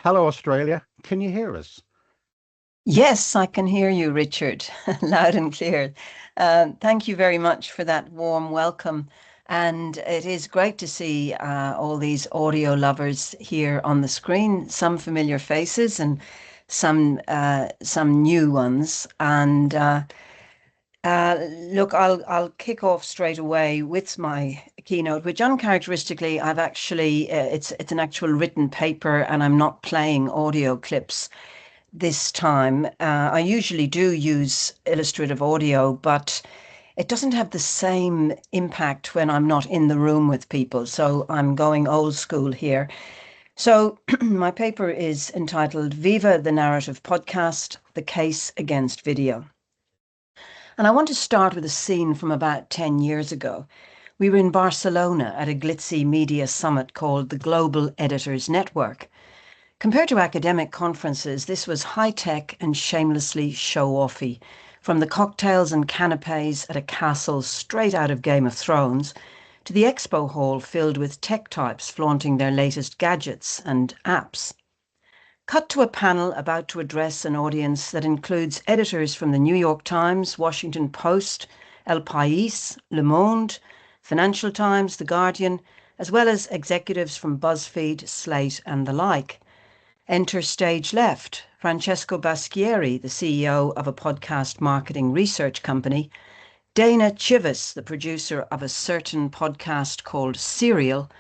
Hello, Australia. Can you hear us? Yes, I can hear you, Richard, loud and clear. Thank you very much for that warm welcome. And it is great to see all these audio lovers here on the screen, some familiar faces and some new ones. And look, I'll kick off straight away with my keynote, which uncharacteristically I've actually it's an actual written paper, and I'm not playing audio clips this time. I usually do use illustrative audio, but it doesn't have the same impact when I'm not in the room with people. So I'm going old school here. So my paper is entitled Viva, the Narrative Podcast, The Case Against Video. And I want to start with a scene from about 10 years ago. We were in Barcelona at a glitzy media summit called the Global Editors Network. Compared to academic conferences, this was high-tech and shamelessly show-offy, from the cocktails and canapes at a castle straight out of Game of Thrones, to the expo hall filled with tech types flaunting their latest gadgets and apps. Cut to a panel about to address an audience that includes editors from the New York Times, Washington Post, El País, Le Monde, Financial Times, The Guardian, as well as executives from BuzzFeed, Slate, and the like. Enter stage left, Francesco Baschieri, the CEO of a podcast marketing research company, Dana Chivvis, the producer of a certain podcast called Serial,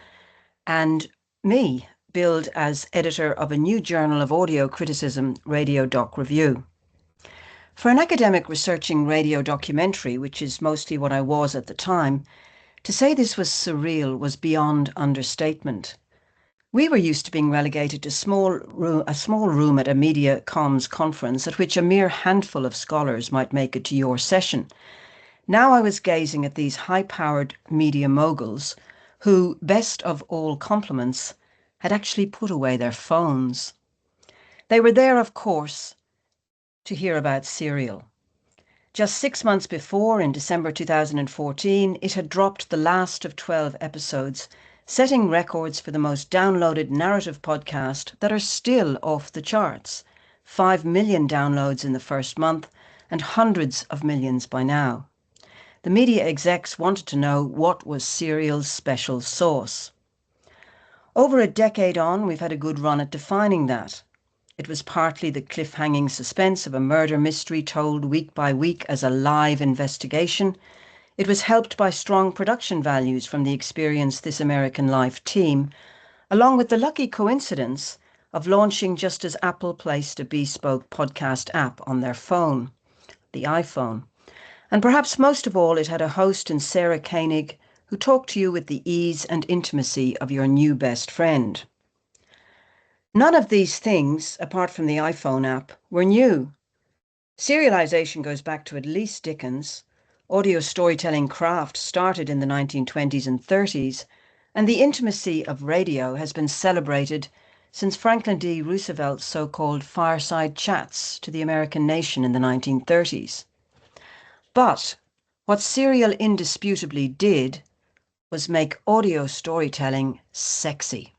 and me, billed as editor of a new journal of audio criticism, Radio Doc Review. For an academic researching radio documentary, which is mostly what I was at the time, to say this was surreal was beyond understatement. We were used to being relegated to a small room at a media comms conference at which a mere handful of scholars might make it to your session. Now I was gazing at these high-powered media moguls who, best of all compliments, had actually put away their phones. They were there, of course, to hear about Serial. Just 6 months before, in December 2014, it had dropped the last of 12 episodes, setting records for the most downloaded narrative podcast that are still off the charts. 5 million downloads in the first month, and hundreds of millions by now. The media execs wanted to know what was Serial's special sauce. Over a decade on, we've had a good run at defining that. It was partly the cliff-hanging suspense of a murder mystery told week by week as a live investigation. It was helped by strong production values from the experienced This American Life team, along with the lucky coincidence of launching just as Apple placed a bespoke podcast app on their phone, the iPhone. And perhaps most of all, it had a host in Sarah Koenig who talked to you with the ease and intimacy of your new best friend. None of these things, apart from the iPhone app, were new. Serialization goes back to at least Dickens. Audio storytelling craft started in the 1920s and 30s, and the intimacy of radio has been celebrated since Franklin D. Roosevelt's so-called fireside chats to the American nation in the 1930s. But what Serial indisputably did was make audio storytelling sexy.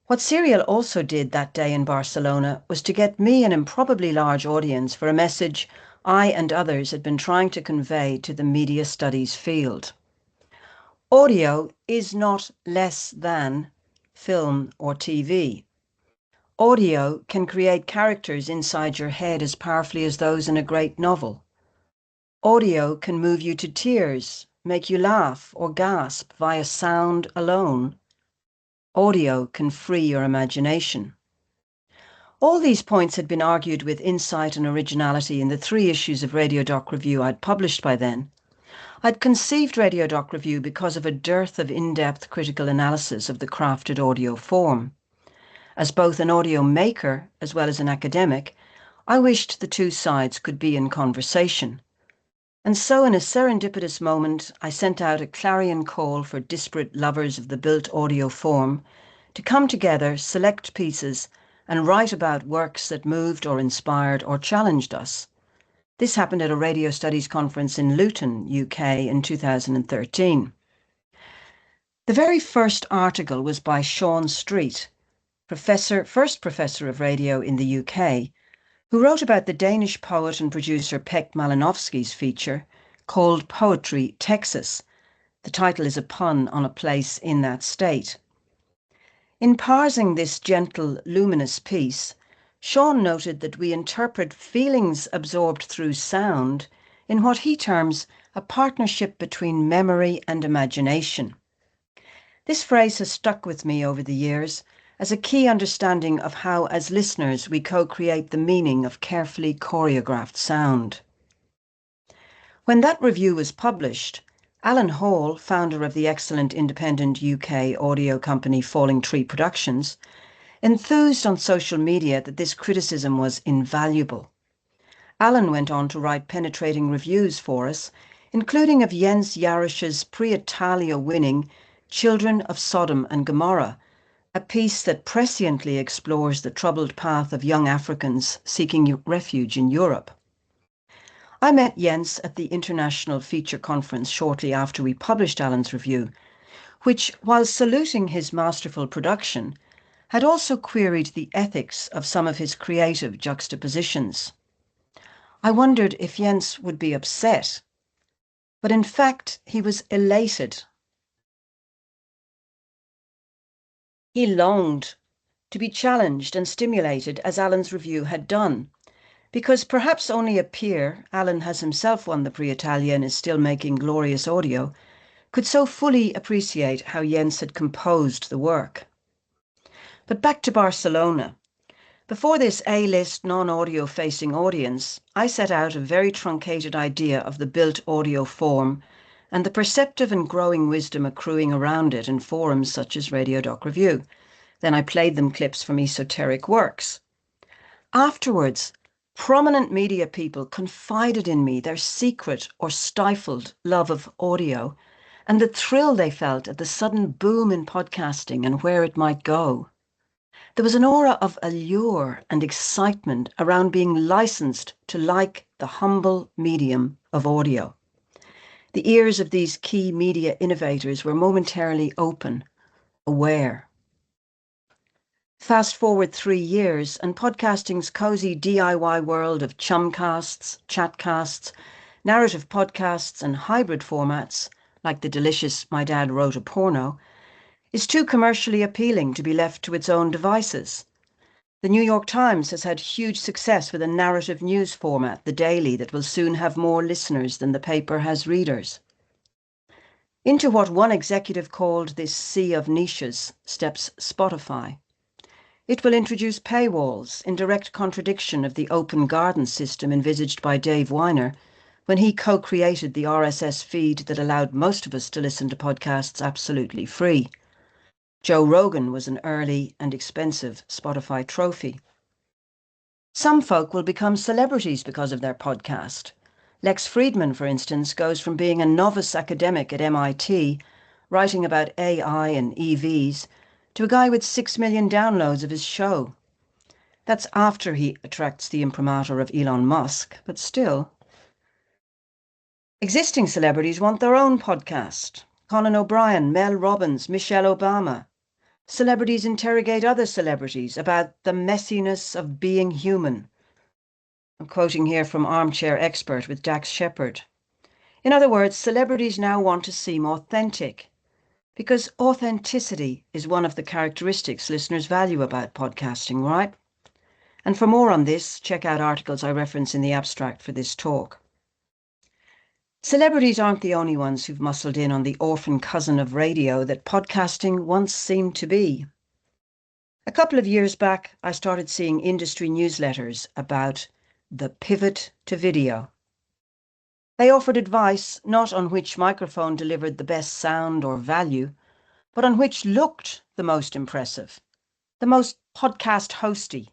What Serial also did that day in Barcelona was to get me an improbably large audience for a message I and others had been trying to convey to the media studies field. Audio is not less than film or TV. Audio can create characters inside your head as powerfully as those in a great novel. Audio can move you to tears, make you laugh or gasp via sound alone. Audio can free your imagination. All these points had been argued with insight and originality in the 3 issues of Radio Doc Review I'd published by then. I'd conceived Radio Doc Review because of a dearth of in-depth critical analysis of the crafted audio form. As both an audio maker as well as an academic, I wished the two sides could be in conversation. And so in a serendipitous moment, I sent out a clarion call for disparate lovers of the built audio form to come together, select pieces, and write about works that moved or inspired or challenged us. This happened at a radio studies conference in Luton, UK in 2013. The very first article was by Sean Street, first professor of radio in the UK, who wrote about the Danish poet and producer Pek Malinovsky's feature called Poetry Texas. The title is a pun on a place in that state. In parsing this gentle, luminous piece, Sean noted that we interpret feelings absorbed through sound in what he terms a partnership between memory and imagination. This phrase has stuck with me over the years as a key understanding of how, as listeners, we co-create the meaning of carefully choreographed sound. When that review was published, Alan Hall, founder of the excellent independent UK audio company Falling Tree Productions, enthused on social media that this criticism was invaluable. Alan went on to write penetrating reviews for us, including of Jens Jarish's pre-Italia winning Children of Sodom and Gomorrah, a piece that presciently explores the troubled path of young Africans seeking refuge in Europe. I met Jens at the International Feature Conference shortly after we published Alan's review, which, while saluting his masterful production, had also queried the ethics of some of his creative juxtapositions. I wondered if Jens would be upset, but in fact he was elated. He longed to be challenged and stimulated as Alan's review had done, because perhaps only a peer, Alan has himself won the Prix Italia and is still making glorious audio, could so fully appreciate how Jens had composed the work. But back to Barcelona. Before this A-list non-audio facing audience, I set out a very truncated idea of the built audio form and the perceptive and growing wisdom accruing around it in forums such as Radio Doc Review. Then I played them clips from esoteric works. Afterwards, prominent media people confided in me their secret or stifled love of audio and the thrill they felt at the sudden boom in podcasting and where it might go. There was an aura of allure and excitement around being licensed to like the humble medium of audio. The ears of these key media innovators were momentarily open, aware. Fast forward 3 years and podcasting's cozy DIY world of chumcasts, chatcasts, narrative podcasts and hybrid formats, like the delicious My Dad Wrote a Porno, is too commercially appealing to be left to its own devices. The New York Times has had huge success with a narrative news format, The Daily, that will soon have more listeners than the paper has readers. Into what one executive called this sea of niches steps Spotify. It will introduce paywalls in direct contradiction of the open garden system envisaged by Dave Weiner when he co-created the RSS feed that allowed most of us to listen to podcasts absolutely free. Joe Rogan was an early and expensive Spotify trophy. Some folk will become celebrities because of their podcast. Lex Friedman, for instance, goes from being a novice academic at MIT, writing about AI and EVs, to a guy with 6 million downloads of his show. That's after he attracts the imprimatur of Elon Musk, but still. Existing celebrities want their own podcast. Conan O'Brien, Mel Robbins, Michelle Obama. Celebrities interrogate other celebrities about the messiness of being human. I'm quoting here from Armchair Expert with Dax Shepard. In other words, celebrities now want to seem authentic, because authenticity is one of the characteristics listeners value about podcasting, right? And for more on this, check out articles I reference in the abstract for this talk. Celebrities aren't the only ones who've muscled in on the orphan cousin of radio that podcasting once seemed to be. A couple of years back, I started seeing industry newsletters about the pivot to video. They offered advice not on which microphone delivered the best sound or value, but on which looked the most impressive, the most podcast hosty.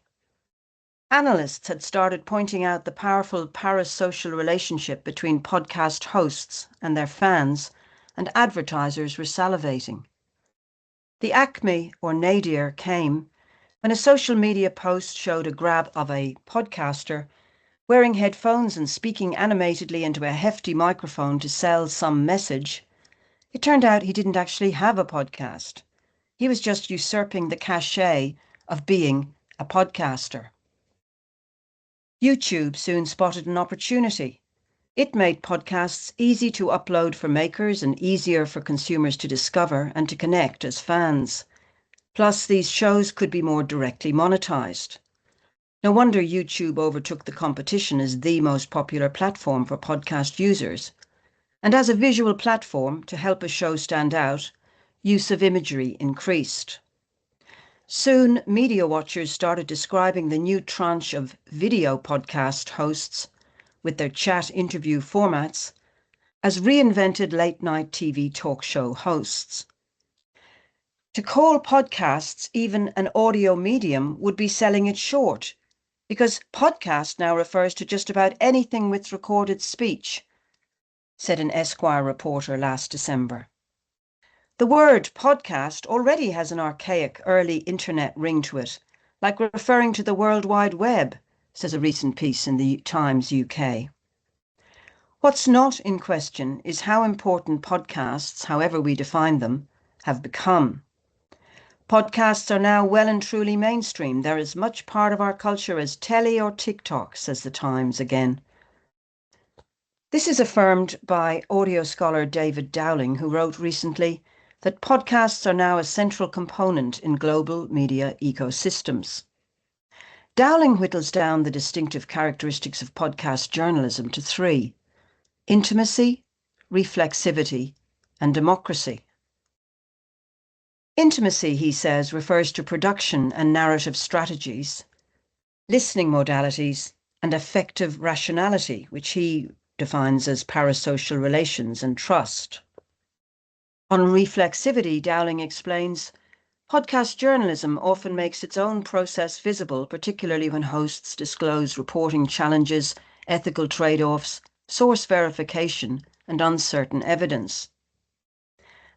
Analysts had started pointing out the powerful parasocial relationship between podcast hosts and their fans, and advertisers were salivating. The acme or nadir came when a social media post showed a grab of a podcaster wearing headphones and speaking animatedly into a hefty microphone to sell some message. It turned out he didn't actually have a podcast. He was just usurping the cachet of being a podcaster. YouTube soon spotted an opportunity. It made podcasts easy to upload for makers and easier for consumers to discover and to connect as fans. Plus, these shows could be more directly monetized. No wonder YouTube overtook the competition as the most popular platform for podcast users. And as a visual platform to help a show stand out, use of imagery increased. Soon, media watchers started describing the new tranche of video podcast hosts with their chat interview formats as reinvented late-night TV talk show hosts. To call podcasts even an audio medium would be selling it short, because podcast now refers to just about anything with recorded speech, said an Esquire reporter last December. The word podcast already has an archaic early internet ring to it, like referring to the World Wide Web, says a recent piece in the Times UK. What's not in question is how important podcasts, however we define them, have become. Podcasts are now well and truly mainstream. They're as much part of our culture as telly or TikTok, says the Times again. This is affirmed by audio scholar David Dowling, who wrote recently that podcasts are now a central component in global media ecosystems. Dowling whittles down the distinctive characteristics of podcast journalism to three: intimacy, reflexivity, and democracy. Intimacy, he says, refers to production and narrative strategies, listening modalities, and affective rationality, which he defines as parasocial relations and trust. On reflexivity, Dowling explains, podcast journalism often makes its own process visible, particularly when hosts disclose reporting challenges, ethical trade-offs, source verification, and uncertain evidence.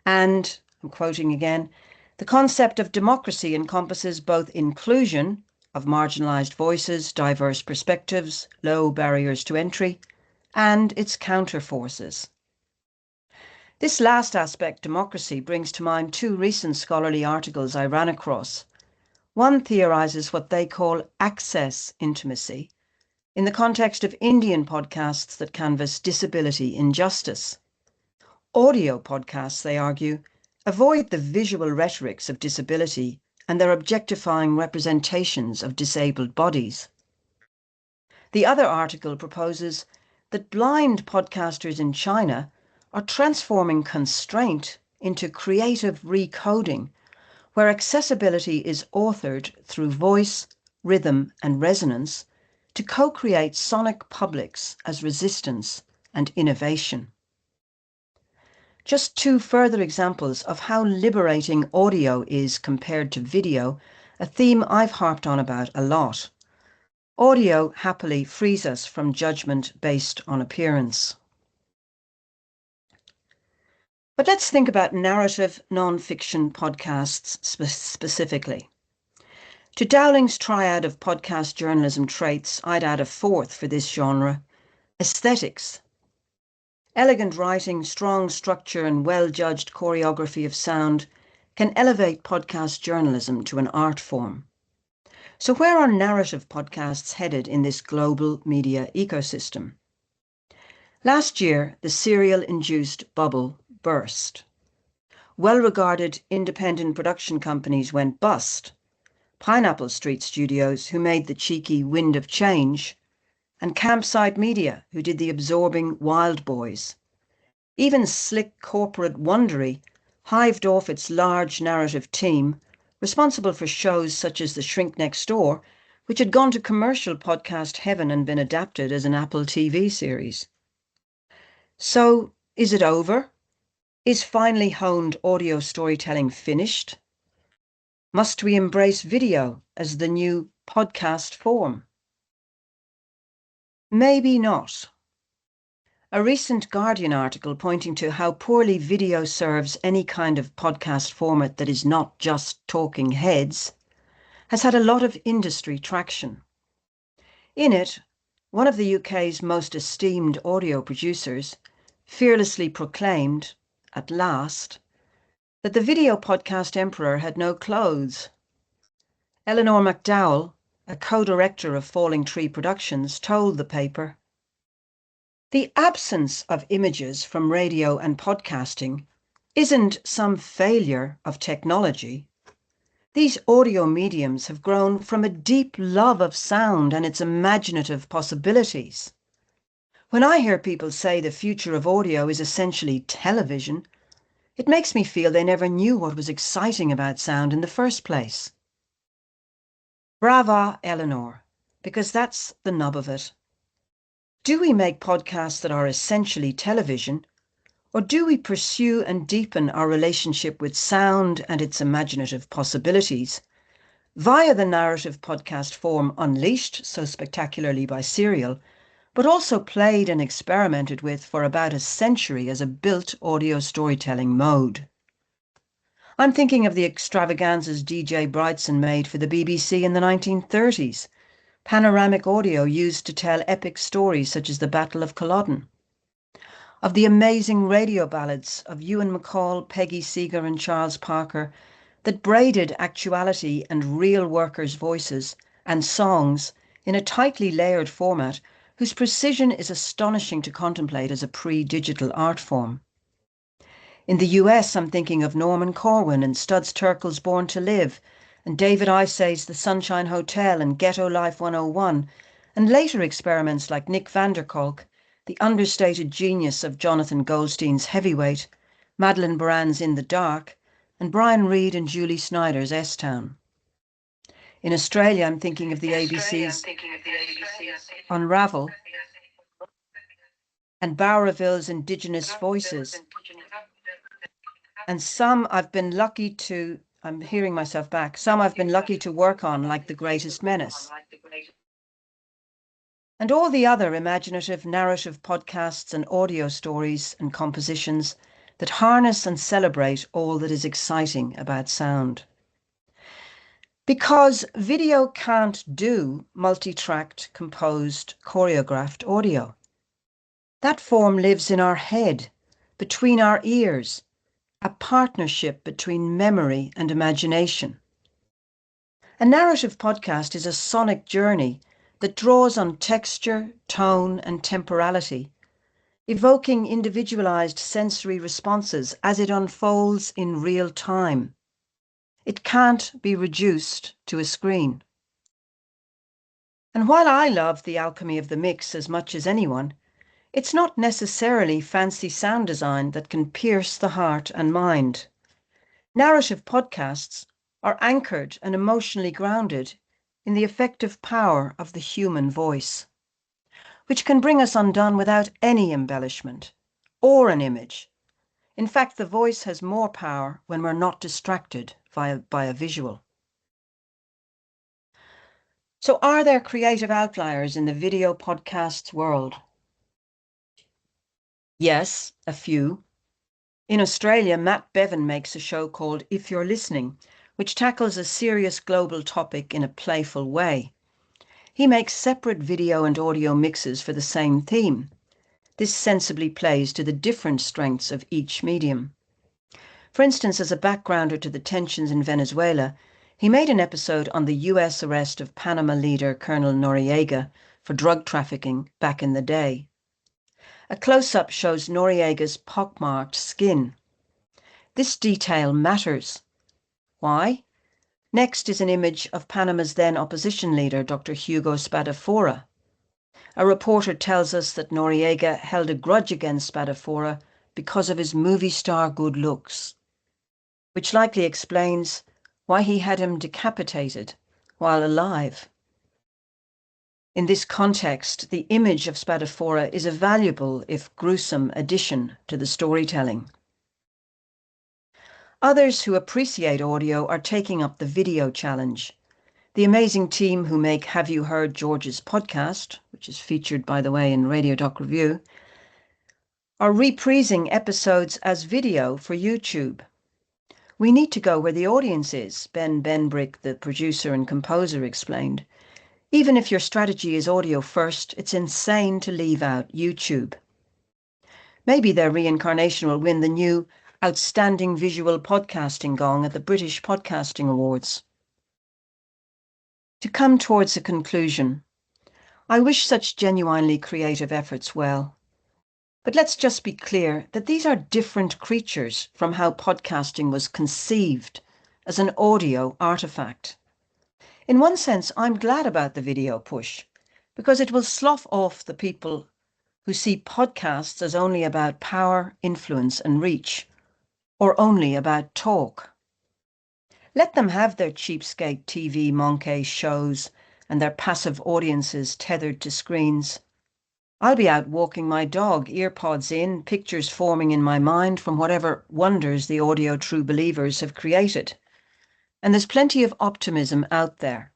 And, I'm quoting again, the concept of democracy encompasses both inclusion of marginalised voices, diverse perspectives, low barriers to entry, and its counterforces. This last aspect, democracy, brings to mind two recent scholarly articles I ran across. One theorises what they call access intimacy in the context of Indian podcasts that canvass disability injustice. Audio podcasts, they argue, avoid the visual rhetorics of disability and their objectifying representations of disabled bodies. The other article proposes that blind podcasters in China are transforming constraint into creative recoding, where accessibility is authored through voice, rhythm, and resonance to co-create sonic publics as resistance and innovation. Just two further examples of how liberating audio is compared to video, a theme I've harped on about a lot. Audio happily frees us from judgment based on appearance. But let's think about narrative non-fiction podcasts specifically. To Dowling's triad of podcast journalism traits, I'd add a fourth for this genre: aesthetics. Elegant writing, strong structure, and well-judged choreography of sound can elevate podcast journalism to an art form. So where are narrative podcasts headed in this global media ecosystem? Last year, the serial-induced bubble burst. Well-regarded independent production companies went bust. Pineapple Street Studios, who made the cheeky Wind of Change, and Campsite Media, who did the absorbing Wild Boys. Even slick corporate Wondery hived off its large narrative team, responsible for shows such as The Shrink Next Door, which had gone to commercial podcast heaven and been adapted as an Apple TV series. So, is it over? Is finely honed audio storytelling finished? Must we embrace video as the new podcast form? Maybe not. A recent Guardian article pointing to how poorly video serves any kind of podcast format that is not just talking heads has had a lot of industry traction. In it, one of the UK's most esteemed audio producers fearlessly proclaimed, at last, that the video podcast emperor had no clothes. Eleanor McDowell, a co-director of Falling Tree Productions, told the paper, "The absence of images from radio and podcasting isn't some failure of technology. These audio mediums have grown from a deep love of sound and its imaginative possibilities. When I hear people say the future of audio is essentially television, it makes me feel they never knew what was exciting about sound in the first place." Brava, Eleanor, because that's the nub of it. Do we make podcasts that are essentially television, or do we pursue and deepen our relationship with sound and its imaginative possibilities via the narrative podcast form unleashed so spectacularly by Serial, but also played and experimented with for about a century as a built audio storytelling mode? I'm thinking of the extravaganzas DJ Brightson made for the BBC in the 1930s, panoramic audio used to tell epic stories such as the Battle of Culloden, of the amazing radio ballads of Ewan MacColl, Peggy Seeger and Charles Parker that braided actuality and real workers' voices and songs in a tightly layered format whose precision is astonishing to contemplate as a pre-digital art form. In the US, I'm thinking of Norman Corwin and Studs Terkel's Born to Live, and David Isay's The Sunshine Hotel and Ghetto Life 101, and later experiments like Nick van der Kolk, the understated genius of Jonathan Goldstein's Heavyweight, Madeleine Brand's In the Dark, and Brian Reed and Julie Snyder's S-Town. In Australia, I'm thinking of the ABC's Unravel and Bowraville's Indigenous Voices. And some I've been lucky to, I'm hearing myself back, some I've been lucky to work on, like The Greatest Menace. And all the other imaginative narrative podcasts and audio stories and compositions that harness and celebrate all that is exciting about sound. Because video can't do multi-tracked, composed, choreographed audio. That form lives in our head, between our ears, a partnership between memory and imagination. A narrative podcast is a sonic journey that draws on texture, tone, and temporality, evoking individualized sensory responses as it unfolds in real time. It can't be reduced to a screen. And while I love the alchemy of the mix as much as anyone, it's not necessarily fancy sound design that can pierce the heart and mind. Narrative podcasts are anchored and emotionally grounded in the effective power of the human voice, which can bring us undone without any embellishment or an image. In fact, the voice has more power when we're not distracted by a visual. So are there creative outliers in the video podcasts world? Yes, a few. In Australia, Matt Bevan makes a show called If You're Listening, which tackles a serious global topic in a playful way. He makes separate video and audio mixes for the same theme. This sensibly plays to the different strengths of each medium. For instance, as a backgrounder to the tensions in Venezuela, he made an episode on the US arrest of Panama leader Colonel Noriega for drug trafficking back in the day. A close-up shows Noriega's pockmarked skin. This detail matters. Why? Next is an image of Panama's then opposition leader, Dr. Hugo Spadafora. A reporter tells us that Noriega held a grudge against Spadafora because of his movie star good looks, which likely explains why he had him decapitated while alive. In this context, the image of Spadafora is a valuable, if gruesome, addition to the storytelling. Others who appreciate audio are taking up the video challenge. The amazing team who make Have You Heard George's podcast, which is featured, by the way, in Radio Doc Review, are reprising episodes as video for YouTube. We need to go where the audience is, Ben Benbrick, the producer and composer, explained. Even if your strategy is audio first, it's insane to leave out YouTube. Maybe their reincarnation will win the new Outstanding Visual Podcasting Gong at the British Podcasting Awards. To come towards a conclusion, I wish such genuinely creative efforts well. But let's just be clear that these are different creatures from how podcasting was conceived as an audio artifact. In one sense, I'm glad about the video push, because it will slough off the people who see podcasts as only about power, influence, and reach, or only about talk. Let them have their cheapskate TV monkey shows and their passive audiences tethered to screens. I'll be out walking my dog, earpods in, pictures forming in my mind from whatever wonders the audio true believers have created. And there's plenty of optimism out there.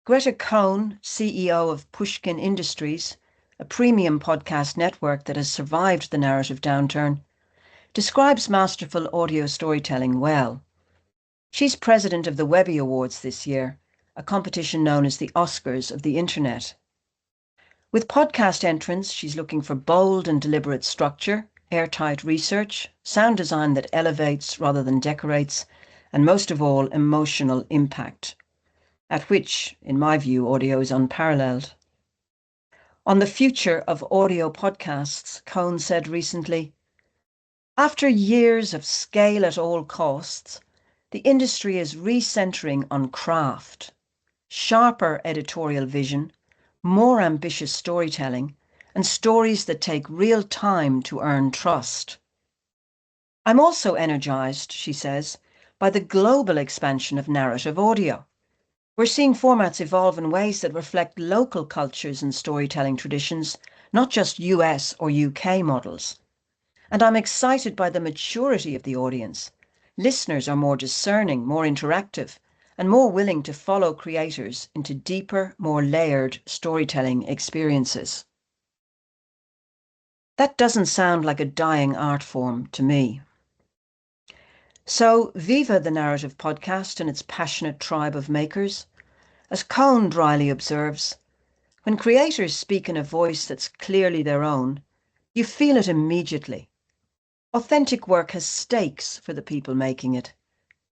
Greta Cohn, CEO of Pushkin Industries, a premium podcast network that has survived the narrative downturn, describes masterful audio storytelling well. She's president of the Webby Awards this year, a competition known as the Oscars of the Internet. With podcast entrants, she's looking for bold and deliberate structure, airtight research, sound design that elevates rather than decorates, and most of all, emotional impact, at which, in my view, audio is unparalleled. On the future of audio podcasts, Cohn said recently, "After years of scale at all costs, the industry is recentering on craft, sharper editorial vision, more ambitious storytelling, and stories that take real time to earn trust. I'm also energized," she says, "by the global expansion of narrative audio. We're seeing formats evolve in ways that reflect local cultures and storytelling traditions, not just US or UK models. And I'm excited by the maturity of the audience. Listeners are more discerning, more interactive, and more willing to follow creators into deeper, more layered storytelling experiences." That doesn't sound like a dying art form to me. So, Viva the narrative podcast and its passionate tribe of makers. As Cohn dryly observes, when creators speak in a voice that's clearly their own, you feel it immediately. Authentic work has stakes for the people making it.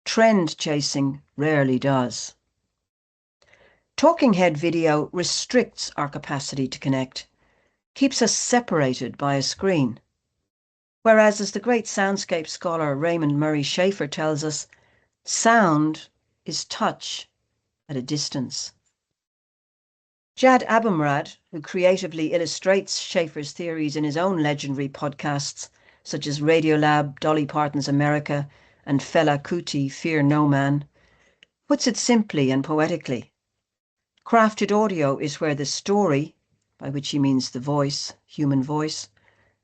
Trend chasing rarely does. Talking head video restricts our capacity to connect, keeps us separated by a screen. Whereas, as the great soundscape scholar Raymond Murray Schafer tells us, sound is touch at a distance. Jad Abumrad, who creatively illustrates Schafer's theories in his own legendary podcasts, such as Radiolab, Dolly Parton's America, and Fela Kuti, Fear No Man, puts it simply and poetically. Crafted audio is where the story, by which he means the voice, human voice,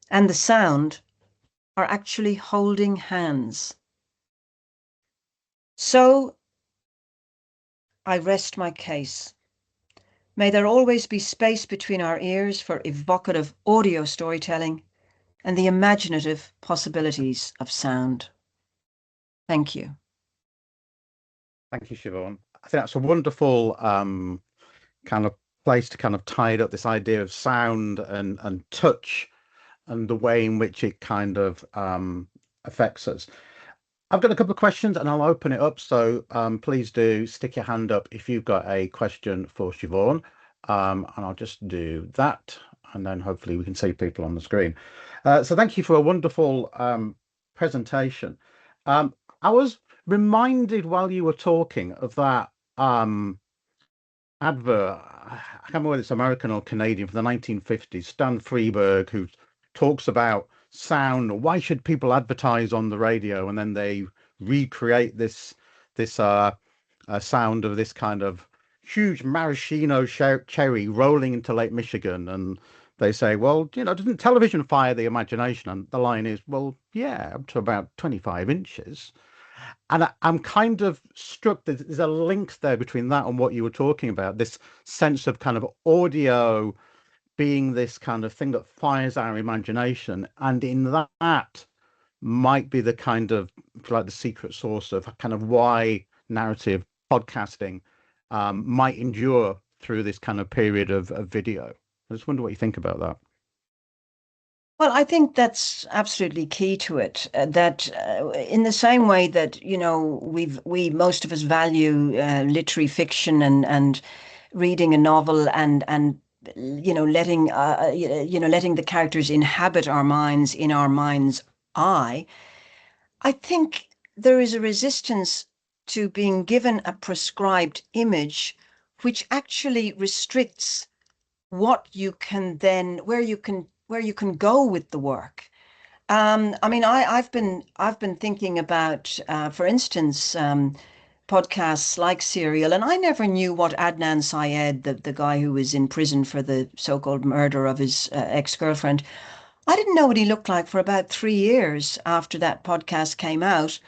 and the sound are actually holding hands. So, I rest my case. May there always be space between our ears for evocative audio storytelling and the imaginative possibilities of sound. Thank you. Thank you, Siobhan. I think that's a wonderful kind of place to kind of tie up this idea of sound and touch and the way in which it kind of affects us. I've got a couple of questions and I'll open it up. So please do stick your hand up if you've got a question for Siobhan. And I'll just do that. And then hopefully we can see people on the screen. So thank you for a wonderful presentation. I was reminded while you were talking of that advert. I can't remember whether it's American or Canadian, from the 1950s, Stan Freberg, who talks about sound. Why should people advertise on the radio? And then they recreate this sound of this kind of huge maraschino cherry rolling into Lake Michigan. And they say, well, you know, doesn't television fire the imagination? And the line is, well, yeah, up to about 25 inches. And I'm kind of struck that there's a link there between that and what you were talking about, this sense of kind of audio being this kind of thing that fires our imagination. And in that might be the kind of, if you like, the secret source of kind of why narrative podcasting might endure through this kind of period of video. I just wonder what you think about that. Well, I think that's absolutely key to it. That in the same way that, we most of us value literary fiction and reading a novel and letting the characters inhabit our minds in our mind's eye. I think there is a resistance to being given a prescribed image, which actually restricts what you can then where you can go with the work. I mean, I've been thinking about, for instance, podcasts like Serial, and I never knew what Adnan Syed, the guy who was in prison for the so-called murder of his ex-girlfriend, I didn't know what he looked like for about 3 years after that podcast came out,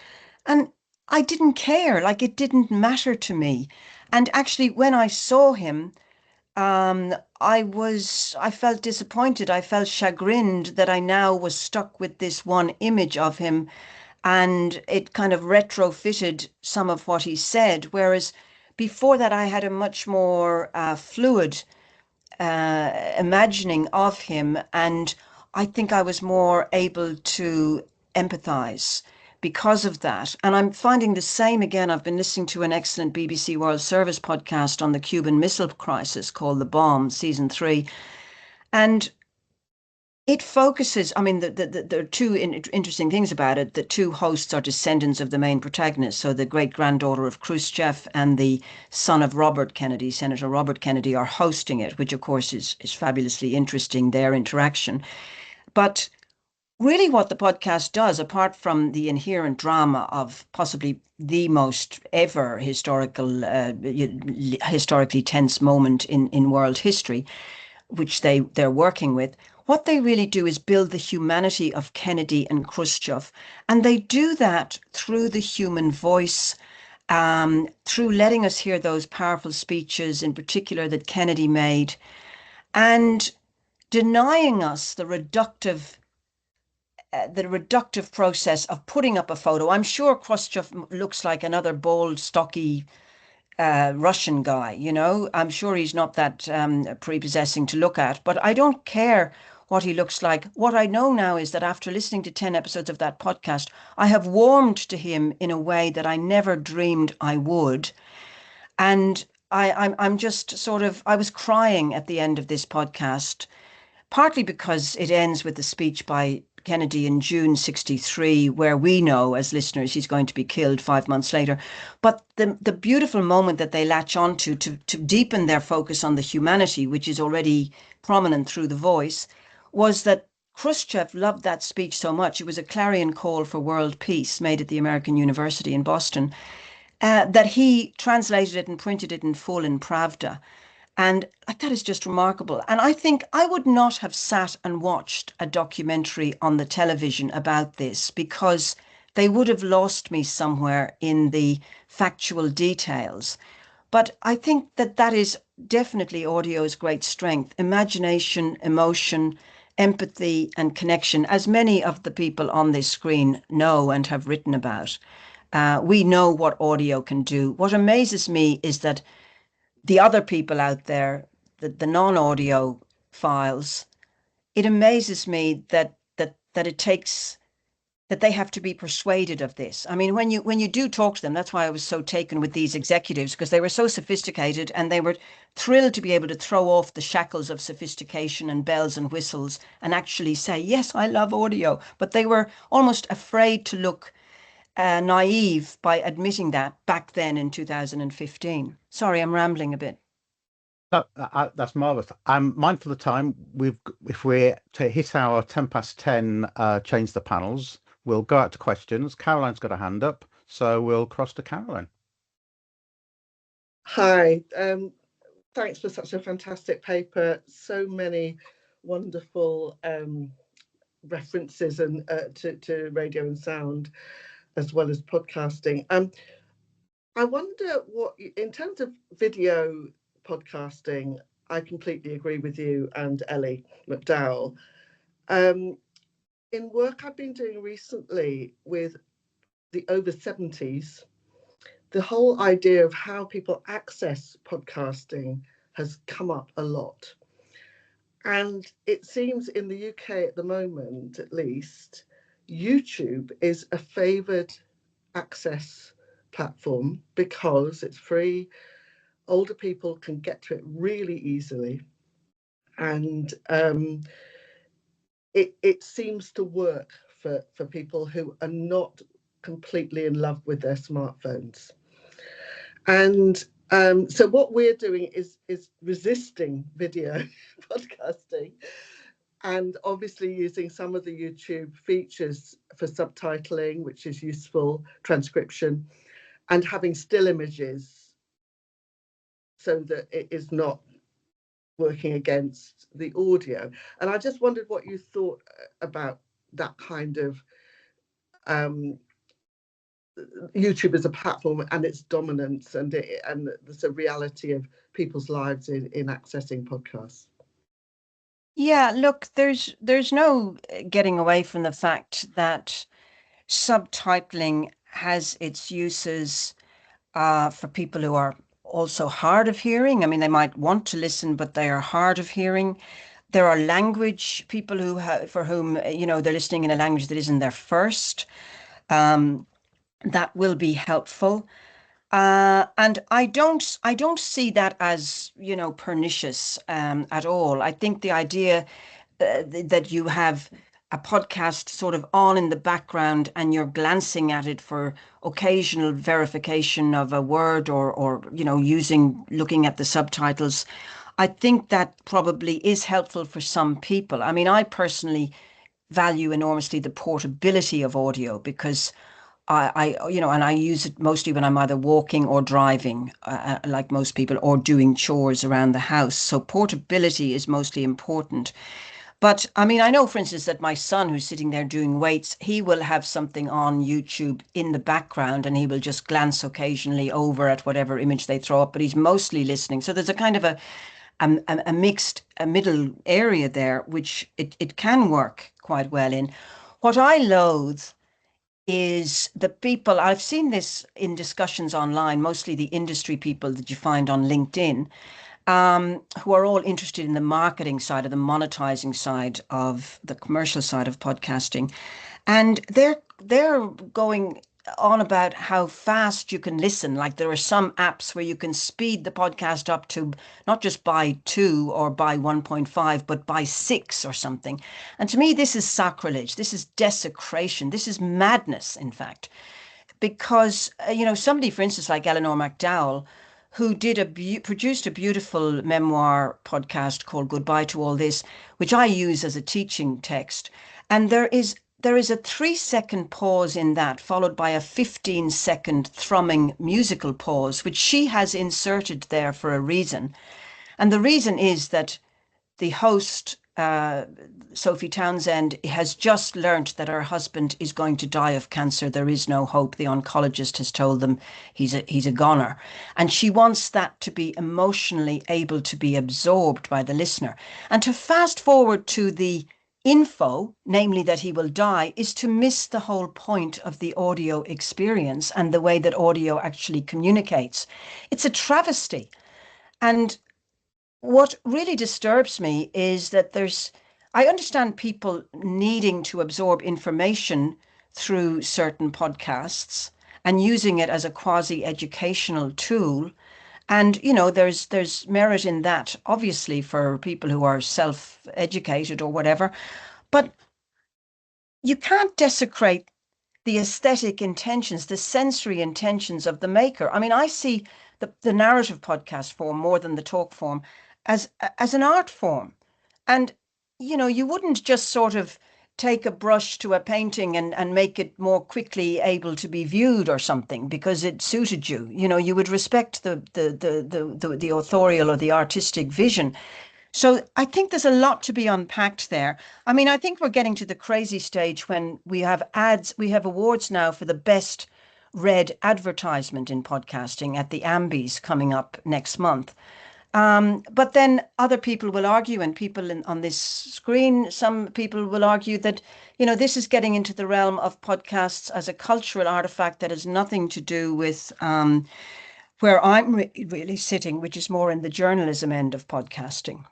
and I didn't care, like it didn't matter to me. And actually, when I saw him, I felt disappointed. I felt chagrined that I now was stuck with this one image of him, and it kind of retrofitted some of what he said. Whereas before that, I had a much more fluid imagining of him, and I think I was more able to empathize because of that. And I'm finding the same again. I've been listening to an excellent BBC World Service podcast on the Cuban Missile Crisis called The Bomb, season 3. And it focuses, I mean, there are two interesting things about it. The two hosts are descendants of the main protagonist. So the great granddaughter of Khrushchev and the son of Robert Kennedy, Senator Robert Kennedy, are hosting it, which of course is fabulously interesting, their interaction. But really what the podcast does, apart from the inherent drama of possibly the most ever historically tense moment in world history, which they're working with, what they really do is build the humanity of Kennedy and Khrushchev. And they do that through the human voice, through letting us hear those powerful speeches, in particular that Kennedy made, and denying us the reductive process of putting up a photo. I'm sure Khrushchev looks like another bold, stocky Russian guy, I'm sure he's not that prepossessing to look at, but I don't care what he looks like. What I know now is that after listening to 10 episodes of that podcast, I have warmed to him in a way that I never dreamed I would. And I'm just sort of, I was crying at the end of this podcast, partly because it ends with a speech by Kennedy in June 63, where we know as listeners he's going to be killed 5 months later. But the beautiful moment that they latch onto to deepen their focus on the humanity, which is already prominent through the voice, was that Khrushchev loved that speech so much. It was a clarion call for world peace made at the American University in Boston, that he translated it and printed it in full in Pravda. And that is just remarkable. And I think I would not have sat and watched a documentary on the television about this, because they would have lost me somewhere in the factual details. But I think that is definitely audio's great strength: imagination, emotion, empathy, and connection, as many of the people on this screen know and have written about. We know what audio can do. What amazes me is that the other people out there, the non-audio files, it amazes me that it takes, that they have to be persuaded of this. I mean, when you do talk to them, that's why I was so taken with these executives, because they were so sophisticated and they were thrilled to be able to throw off the shackles of sophistication and bells and whistles and actually say, yes, I love audio. But they were almost afraid to look naive by admitting that back then in 2015. Sorry, I'm rambling a bit. That's marvelous. I'm mindful of the time. If we're to hit our 10 past 10, change the panels, we'll go out to questions. Caroline's got a hand up, so we'll cross to Caroline. Hi, thanks for such a fantastic paper. So many wonderful references and to radio and sound, as well as podcasting. I wonder what, in terms of video podcasting, I completely agree with you and Ellie McDowell. In work I've been doing recently with the over 70s, the whole idea of how people access podcasting has come up a lot. And it seems in the UK at the moment, at least, YouTube is a favoured access platform because it's free. Older people can get to it really easily. And it seems to work for people who are not completely in love with their smartphones. And so what we're doing is resisting video podcasting, and obviously using some of the YouTube features for subtitling, which is useful, transcription, and having still images so that it is not working against the audio. And I just wondered what you thought about that kind of YouTube as a platform and its dominance, and there's a reality of people's lives in accessing podcasts. Yeah, look, there's no getting away from the fact that subtitling has its uses for people who are also hard of hearing. I mean, they might want to listen, but they are hard of hearing. There are language people who for whom, they're listening in a language that isn't their first. That will be helpful. And I don't see that as, pernicious at all. I think the idea that you have a podcast sort of on in the background and you're glancing at it for occasional verification of a word or looking at the subtitles, I think that probably is helpful for some people. I mean, I personally value enormously the portability of audio because and I use it mostly when I'm either walking or driving, like most people, or doing chores around the house. So portability is mostly important. But I mean, I know, for instance, that my son, who's sitting there doing weights, he will have something on YouTube in the background and he will just glance occasionally over at whatever image they throw up, but he's mostly listening. So there's a kind of a mixed, a middle area there, which it can work quite well in. What I loathe is the people, I've seen this in discussions online, mostly the industry people that you find on LinkedIn, who are all interested in the marketing side of the monetizing side of the commercial side of podcasting. And they're going on about how fast you can listen. Like there are some apps where you can speed the podcast up to not just by 2 or by 1.5, but by 6 or something. And to me, this is sacrilege. This is desecration. This is madness, in fact, because, somebody, for instance, like Eleanor McDowell, who produced a beautiful memoir podcast called Goodbye to All This, which I use as a teaching text. And there is a 3-second pause in that, followed by a 15-second thrumming musical pause, which she has inserted there for a reason. And the reason is that the host, Sophie Townsend, has just learnt that her husband is going to die of cancer. There is no hope. The oncologist has told them he's a goner. And she wants that to be emotionally able to be absorbed by the listener. And to fast forward to the info, namely that he will die, is to miss the whole point of the audio experience and the way that audio actually communicates. It's a travesty. And what really disturbs me is that I understand people needing to absorb information through certain podcasts and using it as a quasi-educational tool. And, there's merit in that, obviously, for people who are self-educated or whatever. But you can't desecrate the aesthetic intentions, the sensory intentions of the maker. I mean, I see the narrative podcast form more than the talk form as an art form. And, you wouldn't just sort of take a brush to a painting and make it more quickly able to be viewed or something because it suited you. You would respect the authorial or the artistic vision. So I think there's a lot to be unpacked there. I mean, I think we're getting to the crazy stage when we have awards now for the best read advertisement in podcasting at the Ambies coming up next month. But then other people will argue, and people on this screen, some people will argue that, this is getting into the realm of podcasts as a cultural artifact that has nothing to do with where I'm really sitting, which is more in the journalism end of podcasting.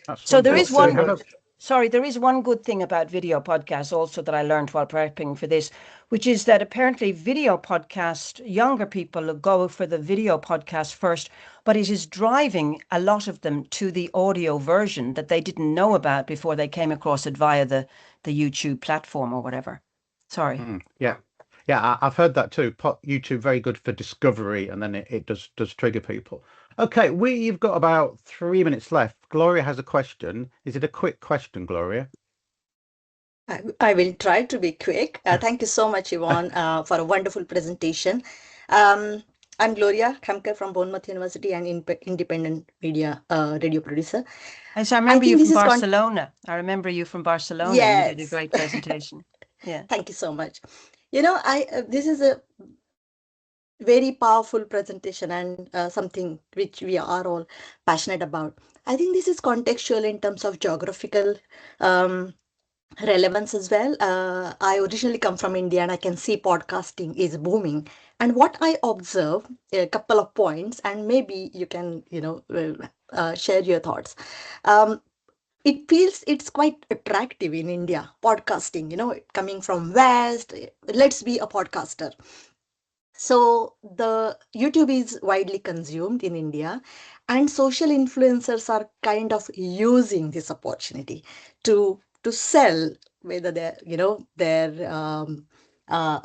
That's So there wonderful. is one. Sorry, there is one good thing about video podcasts also that I learned while prepping for this, which is that apparently video podcast, younger people go for the video podcast first, but it is driving a lot of them to the audio version that they didn't know about before they came across it via the YouTube platform or whatever. Sorry. Yeah. Yeah, I've heard that too. YouTube very good for discovery, and then it does trigger people. Okay, we've got about 3 minutes left. Gloria has a question. Is it a quick question, Gloria? I will try to be quick. Thank you so much, Yvonne, for a wonderful presentation. I'm Gloria Khamkar from Bournemouth University and independent media radio producer. So I remember you from Barcelona. I remember you from Barcelona. Yes. You did a great presentation. Yeah. Thank you so much. You know, this is a very powerful presentation and something which we are all passionate about. I think this is contextual in terms of geographical relevance as well. I originally come from India and I can see podcasting is booming. And what I observe, a couple of points, and maybe you can, share your thoughts. It feels it's quite attractive in India, podcasting, coming from West, let's be a podcaster. So the YouTube is widely consumed in India, and social influencers are kind of using this opportunity to sell whether their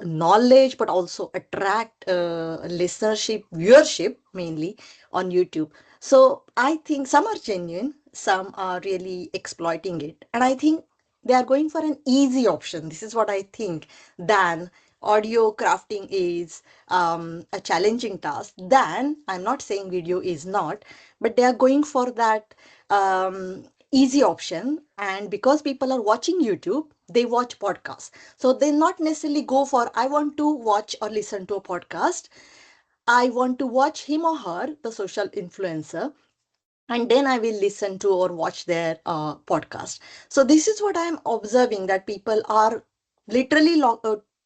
knowledge, but also attract listenership, viewership mainly on YouTube. So I think some are genuine, some are really exploiting it, and I think they are going for an easy option. This is what I think. Than audio crafting is a challenging task. Then I'm not saying video is not, but they are going for that easy option. And because people are watching YouTube, they watch podcasts. So they not necessarily go for, I want to watch or listen to a podcast. I want to watch him or her, the social influencer, and then I will listen to or watch their podcast. So this is what I'm observing, that people are literally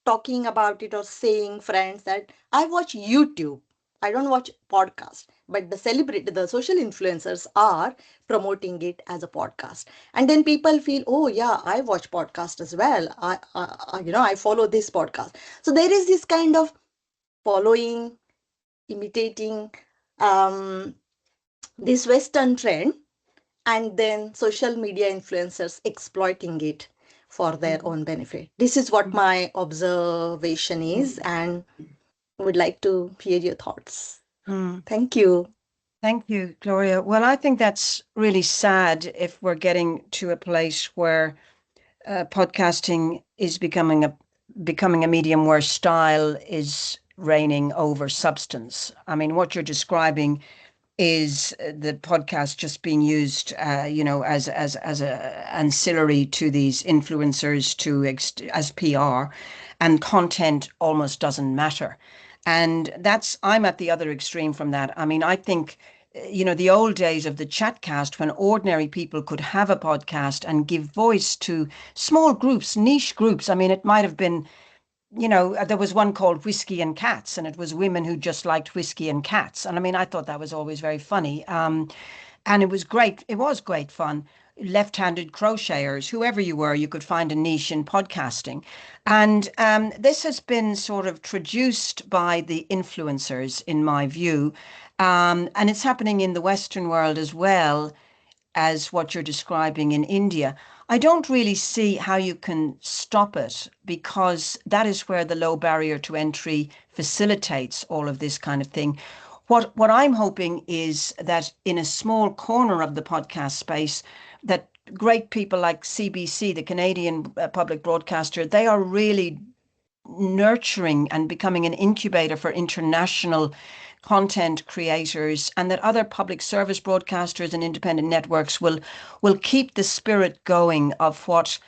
talking about it or saying, friends, that I watch YouTube. I don't watch podcast, but the social influencers are promoting it as a podcast. And then people feel, oh yeah, I watch podcast as well. I follow this podcast. So there is this kind of following, imitating, this Western trend, and then social media influencers exploiting it for their own benefit. This is what my observation is, and would like to hear your thoughts. Thank you. Thank you, Gloria. Well, I think that's really sad if we're getting to a place where podcasting is becoming a medium where style is reigning over substance. I mean, what you're describing is the podcast just being used, as a ancillary to these influencers as PR, and content almost doesn't matter. And I'm at the other extreme from that. I mean, I think, the old days of the chatcast, when ordinary people could have a podcast and give voice to small groups, niche groups. I mean, it might have been, there was one called Whiskey and Cats, and it was women who just liked whiskey and cats. And I mean, I thought that was always very funny. And it was great. It was great fun. Left-handed crocheters, whoever you were, you could find a niche in podcasting. And this has been sort of traduced by the influencers, in my view. And it's happening in the Western world as well as what you're describing in India. I don't really see how you can stop it, because that is where the low barrier to entry facilitates all of this kind of thing. What I'm hoping is that in a small corner of the podcast space, that great people like CBC, the Canadian public broadcaster, they are really nurturing and becoming an incubator for international content creators, and that other public service broadcasters and independent networks will keep the spirit going of what,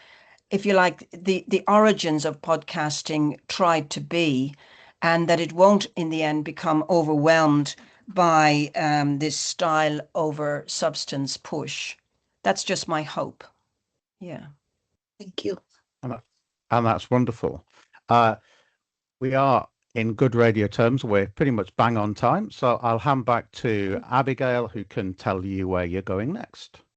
if you like, the origins of podcasting tried to be, and that it won't in the end become overwhelmed by this style over substance push. That's just my hope. Yeah. Thank you. And that's wonderful. We are in good radio terms. We're pretty much bang on time. So I'll hand back to Abigail, who can tell you where you're going next.